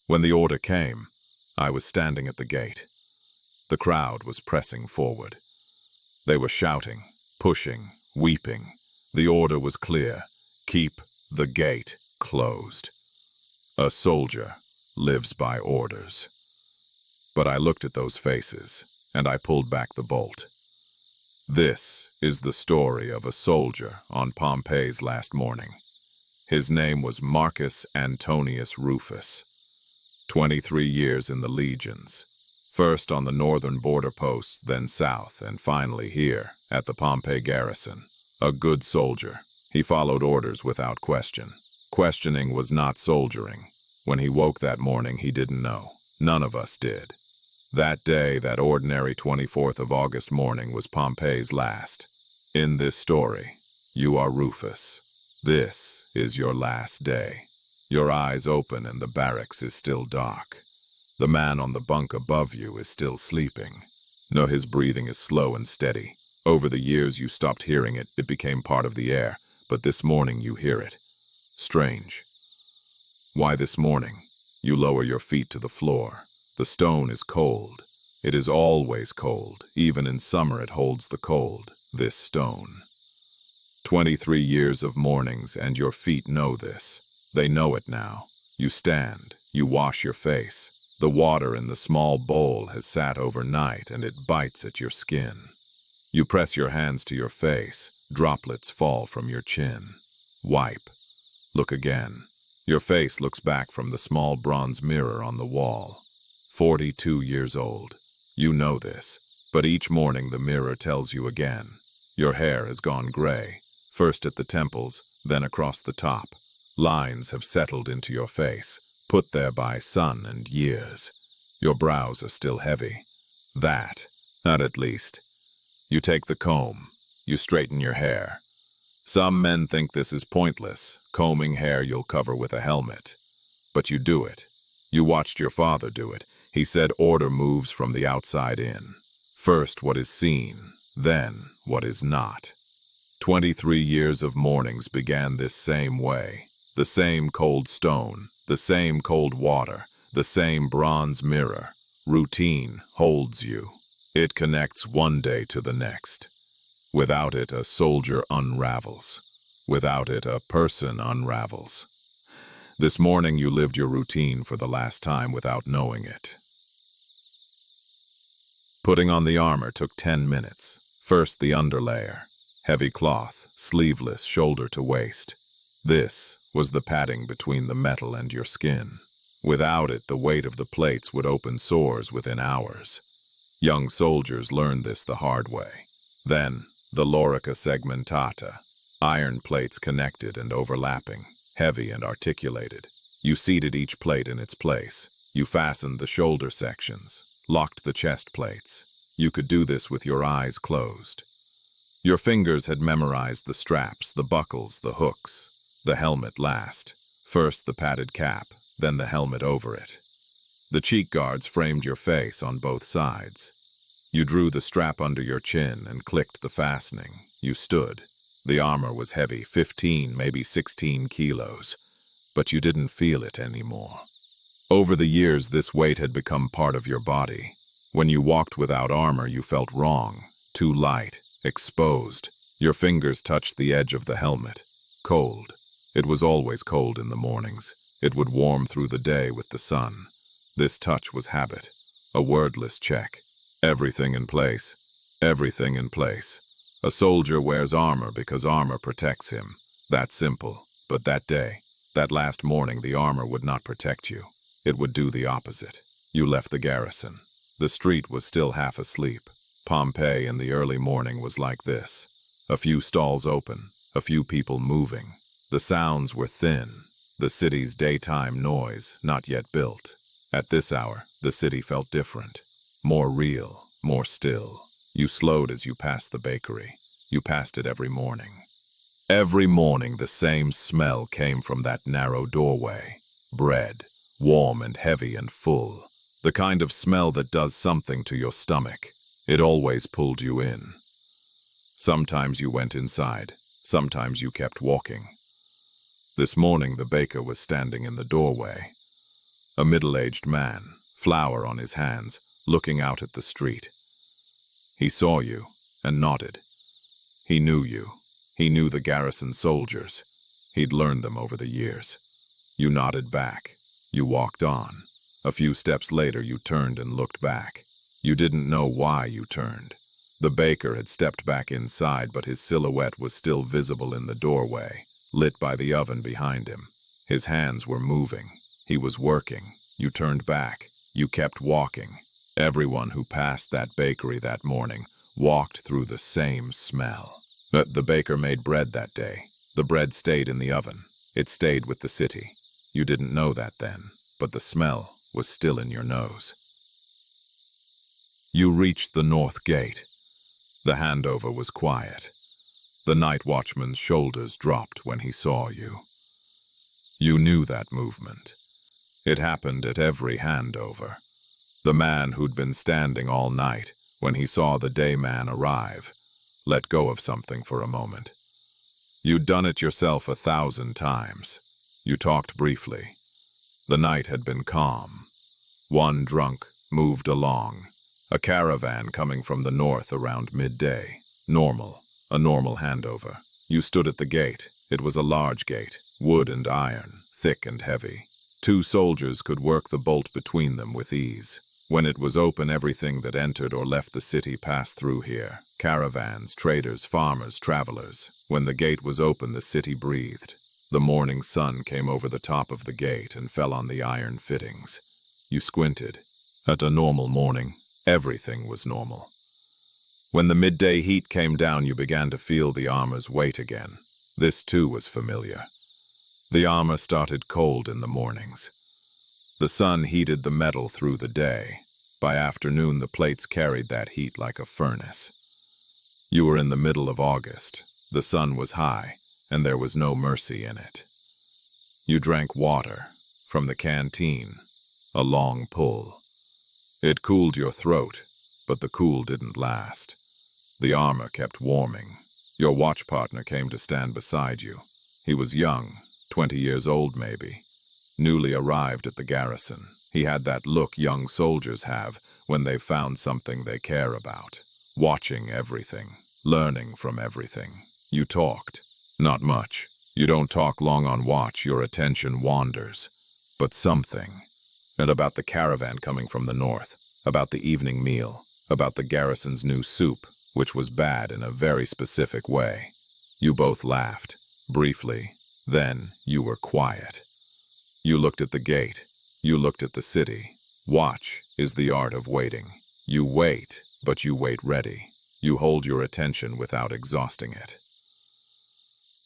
When the order came, I was standing at the gate. The crowd was pressing forward. They were shouting, pushing, weeping. The order was clear: keep the gate closed. A soldier lives by orders. But I looked at those faces, and I pulled back the bolt. This is the story of a soldier on Pompeii's last morning. His name was Marcus Antonius Rufus. 23 years in the legions. First on the northern border posts, then south, and finally here, at the Pompeii garrison. A good soldier. He followed orders without question. Questioning was not soldiering. When he woke that morning, he didn't know. None of us did. That day, that ordinary 24th of August morning, was Pompeii's last. In this story, you are Rufus. This is your last day. Your eyes open and the barracks is still dark. The man on the bunk above you is still sleeping. No, his breathing is slow and steady. Over the years you stopped hearing it, it became part of the air, but this morning you hear it. Strange. Why this morning? You lower your feet to the floor. The stone is cold. It is always cold. Even in summer it holds the cold, this stone. 23 years of mornings, and your feet know this. They know it now. You stand. You wash your face. The water in the small bowl has sat overnight, and it bites at your skin. You press your hands to your face. Droplets fall from your chin. Wipe. Look again. Your face looks back from the small bronze mirror on the wall. 42 years old. You know this, but each morning the mirror tells you again. Your hair has gone gray, first at the temples, then across the top. Lines have settled into your face, put there by sun and years. Your brows are still heavy. That, not at least. You take the comb. You straighten your hair. Some men think this is pointless, combing hair you'll cover with a helmet. But you do it. You watched your father do it. He said order moves from the outside in. First what is seen, then what is not. 23 years of mornings began this same way. The same cold stone, the same cold water, the same bronze mirror. Routine holds you. It connects one day to the next. Without it, a soldier unravels. Without it, a person unravels. This morning you lived your routine for the last time without knowing it. Putting on the armor took 10 minutes. First the underlayer. Heavy cloth, sleeveless, shoulder to waist. This was the padding between the metal and your skin. Without it, the weight of the plates would open sores within hours. Young soldiers learned this the hard way. Then, the lorica segmentata, iron plates connected and overlapping, heavy and articulated. You seated each plate in its place. You fastened the shoulder sections, locked the chest plates. You could do this with your eyes closed. Your fingers had memorized the straps, the buckles, the hooks. The helmet last. First the padded cap, then the helmet over it. The cheek guards framed your face on both sides. You drew the strap under your chin and clicked the fastening. You stood. The armor was heavy, 15, maybe 16 kilos, but you didn't feel it anymore. Over the years, this weight had become part of your body. When you walked without armor, you felt wrong, too light, exposed. Your fingers touched the edge of the helmet. Cold. It was always cold in the mornings. It would warm through the day with the sun. This touch was habit, a wordless check. Everything in place. Everything in place. A soldier wears armor because armor protects him. That simple. But that day, that last morning, the armor would not protect you. It would do the opposite. You left the garrison. The street was still half asleep. Pompeii in the early morning was like this. A few stalls open, a few people moving. The sounds were thin. The city's daytime noise, not yet built. At this hour, the city felt different. More real, more still. You slowed as you passed the bakery. You passed it every morning. Every morning the same smell came from that narrow doorway. Bread, warm and heavy and full. The kind of smell that does something to your stomach. It always pulled you in. Sometimes you went inside. Sometimes you kept walking. This morning the baker was standing in the doorway. a middle-aged man, flour on his hands, looking out at the street. He saw you and nodded. He knew you. He knew the garrison soldiers. He'd learned them over the years. You nodded back. You walked on. A few steps later, you turned and looked back. You didn't know why you turned. The baker had stepped back inside, but his silhouette was still visible in the doorway, lit by the oven behind him. His hands were moving. He was working. You turned back. You kept walking. Everyone who passed that bakery that morning walked through the same smell. But the baker made bread that day. The bread stayed in the oven. It stayed with the city. You didn't know that then, but the smell was still in your nose. You reached the north gate. The handover was quiet. The night watchman's shoulders dropped when he saw you. You knew that movement. It happened at every handover. The man who'd been standing all night, when he saw the day man arrive, let go of something for a moment. You'd done it yourself 1,000 times. You talked briefly. The night had been calm. One drunk moved along. A caravan coming from the north around midday. Normal. A normal handover. You stood at the gate. It was a large gate, wood and iron, thick and heavy. 2 soldiers could work the bolt between them with ease. When it was open, everything that entered or left the city passed through here. Caravans, traders, farmers, travelers. When the gate was open, the city breathed. The morning sun came over the top of the gate and fell on the iron fittings. You squinted. At a normal morning, everything was normal. When the midday heat came down, you began to feel the armor's weight again. This too was familiar. The armor started cold in the mornings. The sun heated the metal through the day. By afternoon, the plates carried that heat like a furnace. You were in the middle of August. The sun was high, and there was no mercy in it. You drank water from the canteen, a long pull. It cooled your throat, but the cool didn't last. The armor kept warming. Your watch partner came to stand beside you. He was young, 20 years old maybe. Newly arrived at the garrison. He had that look young soldiers have when they've found something they care about. Watching everything, learning from everything. You talked. Not much. You don't talk long on watch, your attention wanders. But something. And about the caravan coming from the north, about the evening meal, about the garrison's new soup, which was bad in a very specific way. You both laughed, briefly. Then you were quiet. You looked at the gate. You looked at the city. Watch is the art of waiting. You wait, but you wait ready. You hold your attention without exhausting it.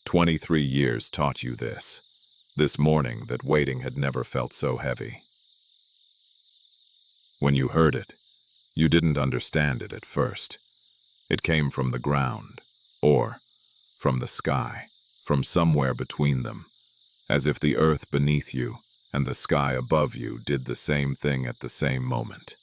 23 years taught you this. This morning that waiting had never felt so heavy. When you heard it, you didn't understand it at first. It came from the ground, or from the sky, from somewhere between them, as if the earth beneath you and the sky above you did the same thing at the same moment.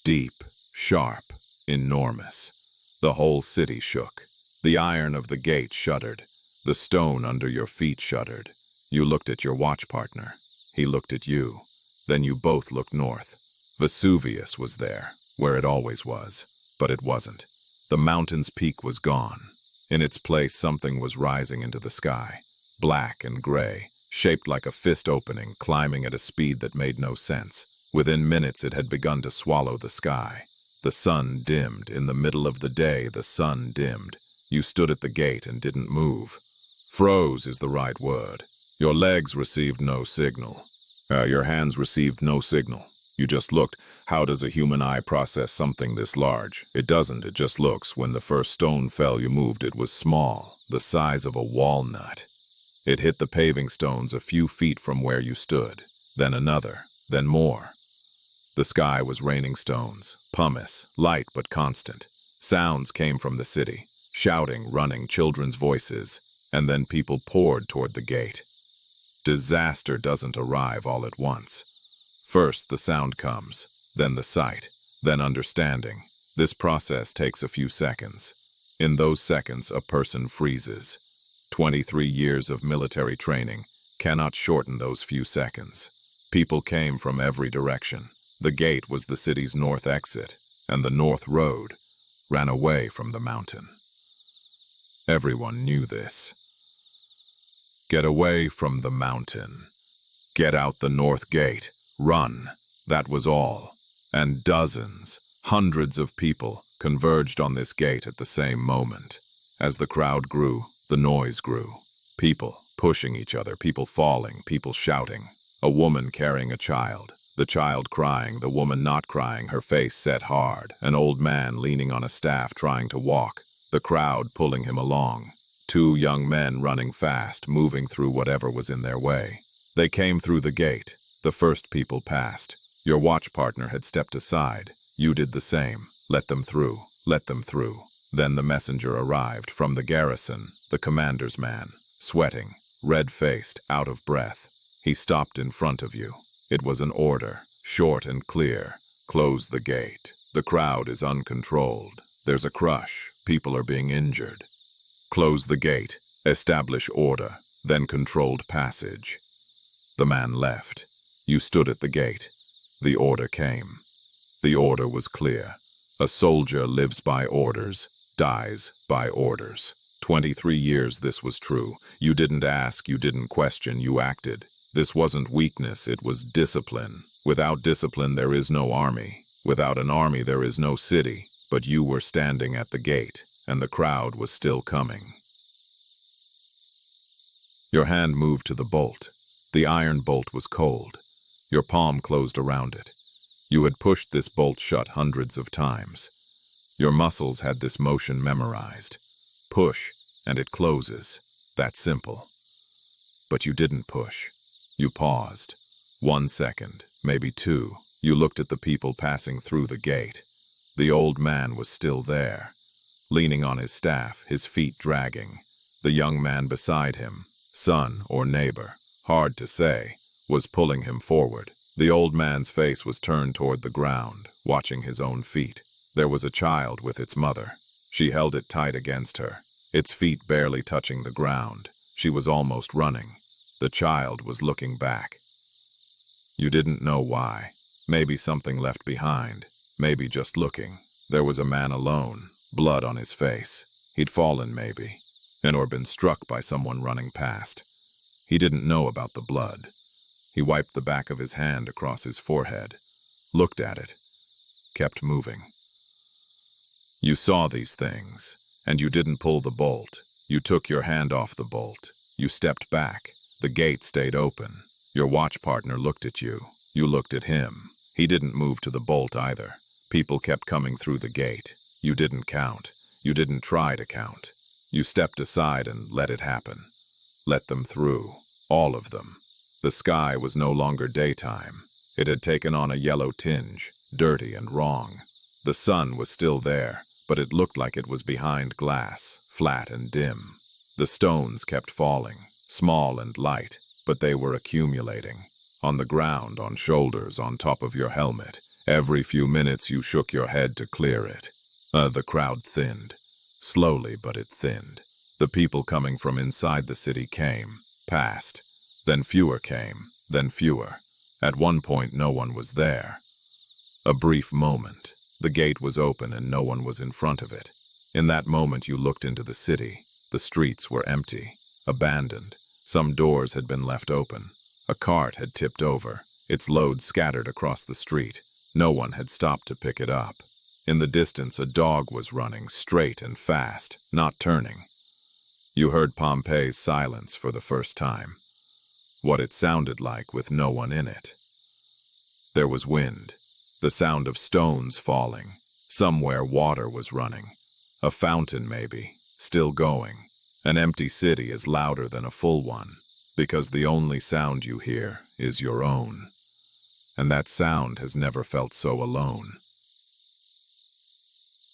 Deep, sharp, enormous. The whole city shook. The iron of the gate shuddered. The stone under your feet shuddered. You looked at your watch partner. He looked at you. Then you both looked north. Vesuvius was there, where it always was, but it wasn't. The mountain's peak was gone. In its place, something was rising into the sky, black and gray, shaped like a fist opening, climbing at a speed that made no sense. Within minutes, it had begun to swallow the sky. The sun dimmed. In the middle of the day, the sun dimmed. You stood at the gate and didn't move. Froze is the right word. Your legs received no signal. Your hands received no signal. You just looked. How does a human eye process something this large? It doesn't, it just looks. When the first stone fell, you moved. It was small, the size of a walnut. It hit the paving stones a few feet from where you stood. Then another, then more. The sky was raining stones, pumice, light but constant. Sounds came from the city, shouting, running, children's voices, and then people poured toward the gate. Disaster doesn't arrive all at once. First the sound comes, then the sight, then understanding. This process takes a few seconds. In those seconds, a person freezes. 23 years of military training cannot shorten those few seconds. People came from every direction. The gate was the city's north exit, and the north road ran away from the mountain. Everyone knew this. Get away from the mountain. Get out the north gate. Run. That was all. And dozens, hundreds of people converged on this gate at the same moment. As the crowd grew, the noise grew. People pushing each other, people falling, people shouting. A woman carrying a child, the child crying, the woman not crying, her face set hard. An old man leaning on a staff trying to walk, the crowd pulling him along. Two young men running fast, moving through whatever was in their way. They came through the gate. The first people passed. Your watch partner had stepped aside. You did the same. Let them through. Let them through. Then the messenger arrived from the garrison, the commander's man, sweating, red-faced, out of breath. He stopped in front of you. It was an order, short and clear. Close the gate. The crowd is uncontrolled. There's a crush. People are being injured. Close the gate. Establish order. Then controlled passage. The man left. You stood at the gate. The order came. The order was clear. A soldier lives by orders, dies by orders. 23 years this was true. You didn't ask, you didn't question, you acted. This wasn't weakness, it was discipline. Without discipline there is no army. Without an army there is no city. But you were standing at the gate, and the crowd was still coming. Your hand moved to the bolt. The iron bolt was cold. Your palm closed around it. You had pushed this bolt shut hundreds of times. Your muscles had this motion memorized. Push, and it closes. That simple. But you didn't push. You paused. 1 second, maybe 2. You looked at the people passing through the gate. The old man was still there, leaning on his staff, his feet dragging. The young man beside him, son or neighbor, hard to say, was pulling him forward. The old man's face was turned toward the ground, watching his own feet. There was a child with its mother. She held it tight against her, its feet barely touching the ground. She was almost running. The child was looking back. You didn't know why. Maybe something left behind. Maybe just looking. There was a man alone, blood on his face. He'd fallen maybe, or been struck by someone running past. He didn't know about the blood. He wiped the back of his hand across his forehead, looked at it, kept moving. You saw these things, and you didn't pull the bolt. You took your hand off the bolt. You stepped back. The gate stayed open. Your watch partner looked at you. You looked at him. He didn't move to the bolt either. People kept coming through the gate. You didn't count. You didn't try to count. You stepped aside and let it happen. Let them through. All of them. The sky was no longer daytime. It had taken on a yellow tinge, dirty and wrong. The sun was still there, but it looked like it was behind glass, flat and dim. The stones kept falling, small and light, but they were accumulating. On the ground, on shoulders, on top of your helmet. Every few minutes you shook your head to clear it. The crowd thinned. Slowly, but it thinned. The people coming from inside the city came, passed. Then fewer came, then fewer. At one point no one was there. A brief moment. The gate was open and no one was in front of it. In that moment you looked into the city. The streets were empty, abandoned. Some doors had been left open. A cart had tipped over, its load scattered across the street. No one had stopped to pick it up. In the distance a dog was running, straight and fast, not turning. You heard Pompeii's silence for the first time. What it sounded like with no one in it. There was wind, the sound of stones falling. Somewhere water was running. A fountain maybe, still going. An empty city is louder than a full one, because the only sound you hear is your own. And that sound has never felt so alone.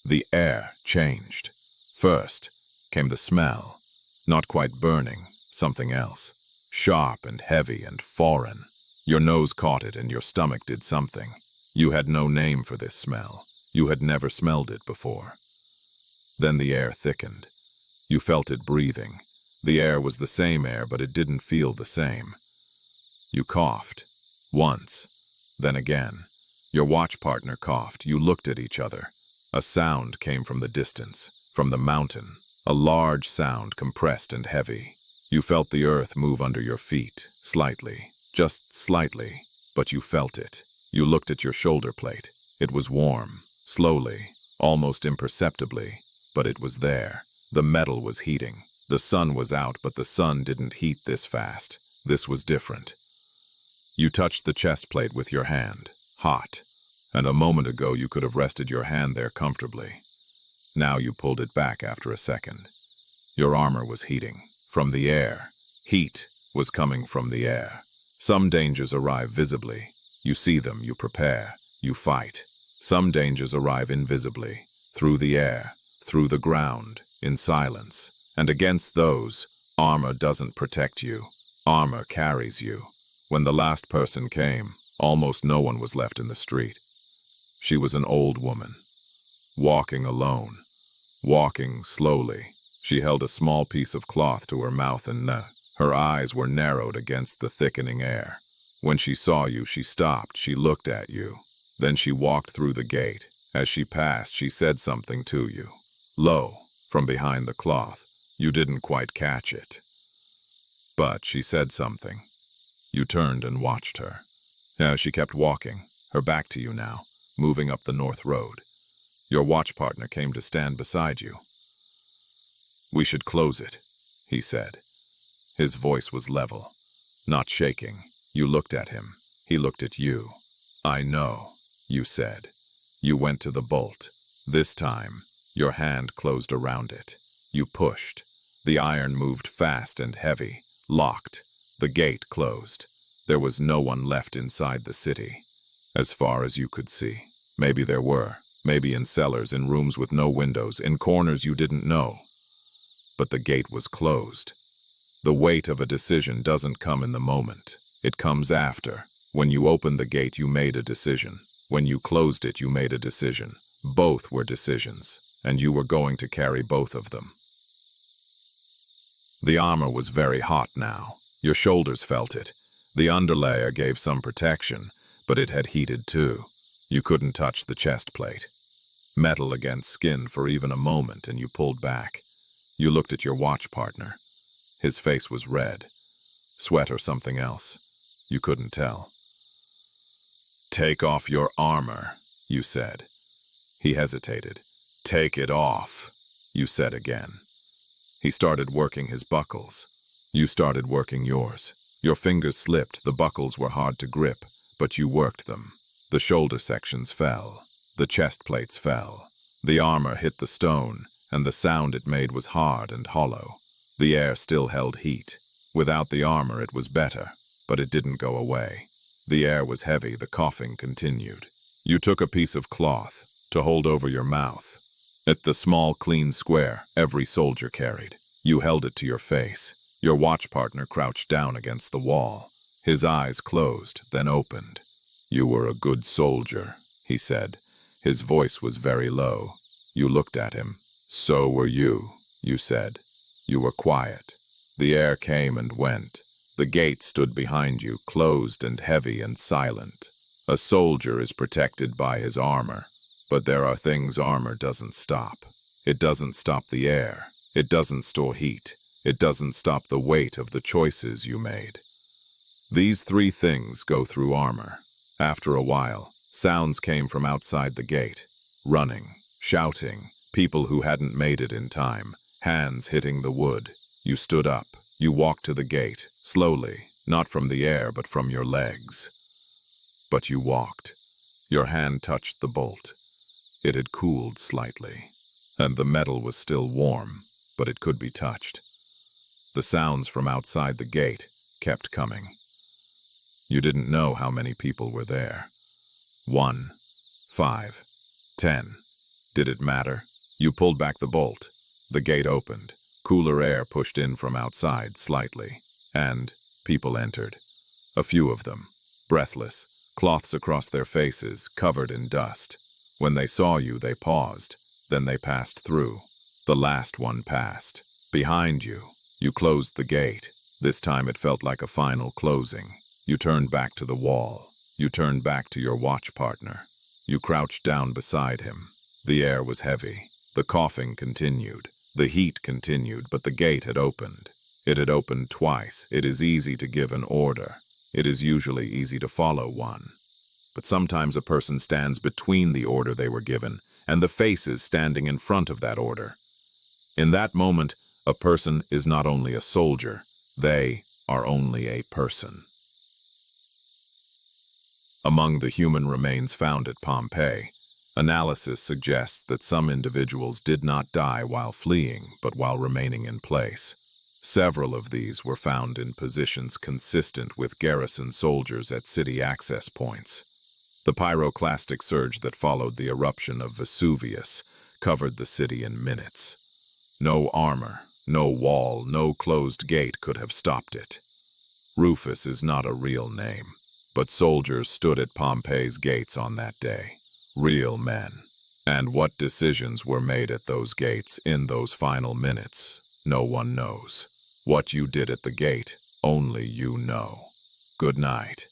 The air changed. First came the smell, not quite burning, something else. Sharp and heavy and foreign. Your nose caught it and your stomach did something. You had no name for this smell. You had never smelled it before. Then the air thickened. You felt it breathing. The air was the same air, but it didn't feel the same. You coughed. Once. Then again. Your watch partner coughed. You looked at each other. A sound came from the distance, from the mountain. A large sound, compressed and heavy. You felt the earth move under your feet, slightly, just slightly, but you felt it. You looked at your shoulder plate. It was warm, slowly, almost imperceptibly, but it was there. The metal was heating. The sun was out, but the sun didn't heat this fast. This was different. You touched the chest plate with your hand, hot, and a moment ago you could have rested your hand there comfortably. Now you pulled it back after a second. Your armor was heating. From the air. Heat was coming from the air. Some dangers arrive visibly. You see them, you prepare, you fight. Some dangers arrive invisibly, through the air, through the ground, in silence. And against those, armor doesn't protect you. Armor carries you. When the last person came, almost no one was left in the street. She was an old woman, walking alone, walking slowly. She held a small piece of cloth to her mouth and her eyes were narrowed against the thickening air. When she saw you, she stopped, she looked at you. Then she walked through the gate. As she passed, she said something to you. Low, from behind the cloth. You didn't quite catch it. But she said something. You turned and watched her. She kept walking, her back to you now, moving up the north road. Your watch partner came to stand beside you. "We should close it," he said. His voice was level, not shaking. You looked at him. He looked at you. "I know," you said. You went to the bolt. This time, your hand closed around it. You pushed. The iron moved fast and heavy, locked. The gate closed. There was no one left inside the city, as far as you could see. Maybe there were. Maybe in cellars, in rooms with no windows, in corners you didn't know. But the gate was closed. The weight of a decision doesn't come in the moment. It comes after. When you opened the gate, you made a decision. When you closed it, you made a decision. Both were decisions, and you were going to carry both of them. The armor was very hot now. Your shoulders felt it. The underlayer gave some protection, but it had heated too. You couldn't touch the chest plate. Metal against skin for even a moment, and you pulled back. You looked at your watch partner. His face was red. Sweat or something else. You couldn't tell. "Take off your armor," you said. He hesitated. "Take it off," you said again. He started working his buckles. You started working yours. Your fingers slipped, the buckles were hard to grip, but you worked them. The shoulder sections fell. The chest plates fell. The armor hit the stone, and the sound it made was hard and hollow. The air still held heat. Without the armor it was better, but it didn't go away. The air was heavy, the coughing continued. You took a piece of cloth to hold over your mouth. At the small, clean square every soldier carried. You held it to your face. Your watch partner crouched down against the wall. His eyes closed, then opened. "You were a good soldier," he said. His voice was very low. You looked at him. "So were you," you said. You were quiet. The air came and went. The gate stood behind you, closed and heavy and silent. A soldier is protected by his armor, but there are things armor doesn't stop. It doesn't stop the air. It doesn't store heat. It doesn't stop the weight of the choices you made. These three things go through armor. After a while, sounds came from outside the gate. Running, shouting, people who hadn't made it in time, hands hitting the wood. You stood up. You walked to the gate, slowly, not from the air but from your legs. But you walked. Your hand touched the bolt. It had cooled slightly, and the metal was still warm, but it could be touched. The sounds from outside the gate kept coming. You didn't know how many people were there. 1, 5, 10. Did it matter? You pulled back the bolt. The gate opened. Cooler air pushed in from outside slightly, and people entered. A few of them, breathless, cloths across their faces, covered in dust. When they saw you, they paused. Then they passed through. The last one passed. Behind you, you closed the gate. This time it felt like a final closing. You turned back to the wall. You turned back to your watch partner. You crouched down beside him. The air was heavy. The coughing continued. The heat continued, but the gate had opened. It had opened twice. It is easy to give an order. It is usually easy to follow one. But sometimes a person stands between the order they were given and the faces standing in front of that order. In that moment, a person is not only a soldier, they are only a person. Among the human remains found at Pompeii, analysis suggests that some individuals did not die while fleeing, but while remaining in place. Several of these were found in positions consistent with garrison soldiers at city access points. The pyroclastic surge that followed the eruption of Vesuvius covered the city in minutes. No armor, no wall, no closed gate could have stopped it. Rufus is not a real name, but soldiers stood at Pompeii's gates on that day. Real men. And what decisions were made at those gates in those final minutes, no one knows. What you did at the gate, only you know. Good night.